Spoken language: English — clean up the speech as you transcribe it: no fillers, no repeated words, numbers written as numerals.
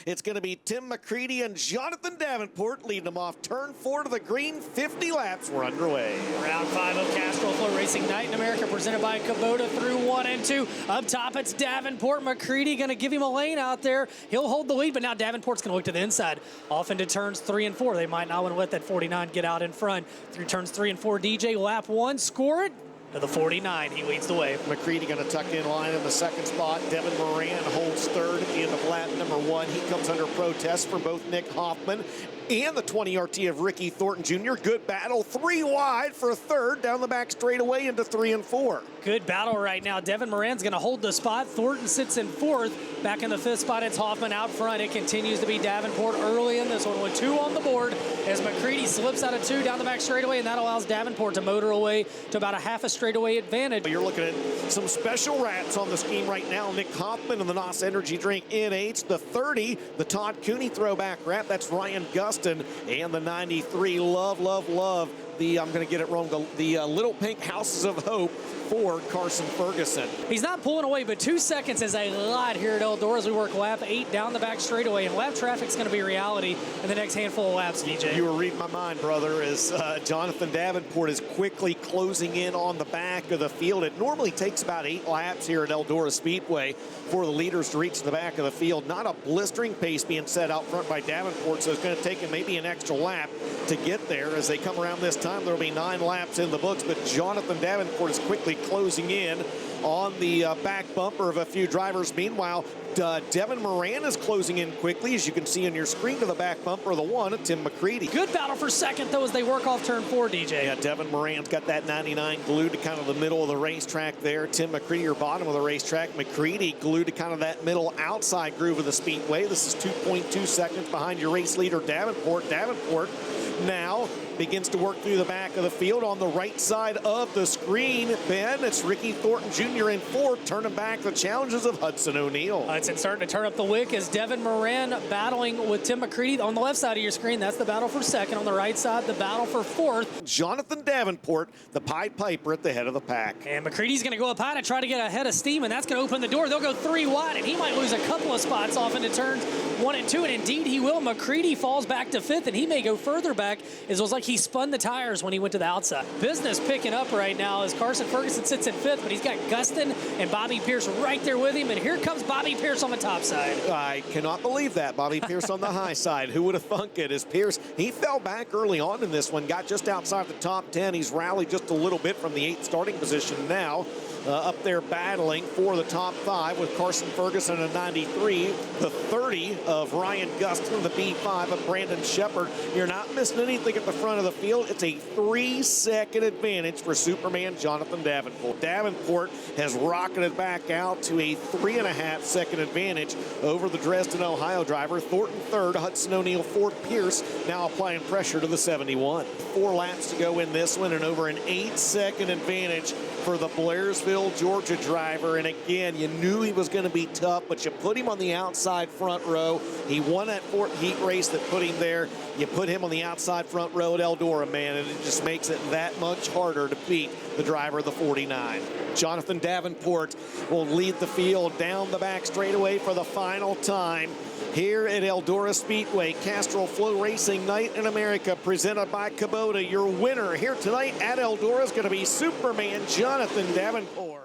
It's going to be Tim McCready and Jonathan Davenport leading them off turn 4 to the green. 50 laps were underway. Round 5 of Castrol FloRacing Night in America, presented by Kubota through 1 and 2. Up top, it's Davenport. McCready going to give him a lane out there. He'll hold the lead, but now Davenport's going to look to the inside. Off into turns 3 and 4. They might not want to let that 49 get out in front. Through turns 3 and 4, DJ, lap 1, score it. To the 49, he leads the way. McCready going to tuck in line in the second spot. Devin Moran holds third at the end of lap number 1. He comes under protest from both Nick Hoffman and the 20 RT of Ricky Thornton Jr. Good battle, 3 wide for a third down the back straightaway into 3 and 4. Good battle right now. Devin Moran's going to hold the spot. Thornton sits in 4th. Back in the 5th spot, it's Hoffman out front. It continues to be Davenport early in this one with 2 on the board as McCready slips out of 2 down the back straightaway, and that allows Davenport to motor away to about a half a straightaway advantage. You're looking at some special rats on the scheme right now. Nick Hoffman and the NOS Energy Drink NH. The 30, the Todd Cooney throwback rat. That's Ryan Gustin. And the 93, love. I'm going to get it wrong, the Little Pink Houses of Hope for Carson Ferguson. He's not pulling away, but 2 seconds is a lot here at Eldora as we work lap 8 down the back straightaway, and lap traffic's going to be reality in the next handful of laps, DJ. You were reading my mind, brother, as Jonathan Davenport is quickly closing in on the back of the field. It normally takes about 8 laps here at Eldora Speedway for the leaders to reach the back of the field. Not a blistering pace being set out front by Davenport, so it's going to take him maybe an extra lap to get there. As they come around this time, there will be 9 laps in the books, but Jonathan Davenport is quickly closing in on the back bumper of a few drivers. Meanwhile, Devin Moran is closing in quickly, as you can see on your screen, to the back bumper of the 1, Tim McCready. Good battle for second, though, as they work off turn 4, DJ. Yeah, Devin Moran's got that 99 glued to kind of the middle of the racetrack there. Tim McCready, your bottom of the racetrack. McCready glued to kind of that middle outside groove of the speedway. This is 2.2 seconds behind your race leader, Davenport. Davenport now begins to work through the back of the field on the right side of the screen. Ben, it's Ricky Thornton Jr. in 4th, turning back the challenges of Hudson O'Neal. Hudson starting to turn up the wick as Devin Moran battling with Tim McCready on the left side of your screen. That's the battle for second. On the right side, the battle for 4th. Jonathan Davenport, the Pied Piper, at the head of the pack. And McCready's going to go up high to try to get ahead of steam, and that's going to open the door. They'll go 3 wide, and he might lose a couple of spots off into turns 1 and 2, and indeed he will. McCready falls back to 5th, and he may go further back. It was like he spun the tires when he went to the outside. Business picking up right now as Carson Ferguson sits in 5th, but he's got Gustin and Bobby Pierce right there with him, and here comes Bobby Pierce on the top side. I cannot believe that. Bobby Pierce on the high side. Who would have thunk it? As Pierce, he fell back early on in this one, got just outside the top 10. He's rallied just a little bit from the 8th starting position now. Up there battling for the top 5 with Carson Ferguson at 93, the 30 of Ryan Gustin, the B5 of Brandon Shepard. You're not missing anything at the front of the field. It's a 3-second advantage for Superman Jonathan Davenport. Davenport has rocketed back out to a 3.5-second advantage over the Dresden, Ohio driver. Thornton 3rd, Hudson O'Neal 4th, Pierce now applying pressure to the 71. 4 laps to go in this one, and over an 8-second advantage for the Blairsville, Georgia driver. And again, you knew he was going to be tough, but you put him on the outside front row. He won that 4th heat race that put him there. You put him on the outside front row at Eldora, man, and it just makes it that much harder to beat the driver of the 49. Jonathan Davenport will lead the field down the back straightaway for the final time here at Eldora Speedway. Castrol FloRacing Night in America, presented by Kubota. Your winner here tonight at Eldora is going to be Superman Jonathan Davenport.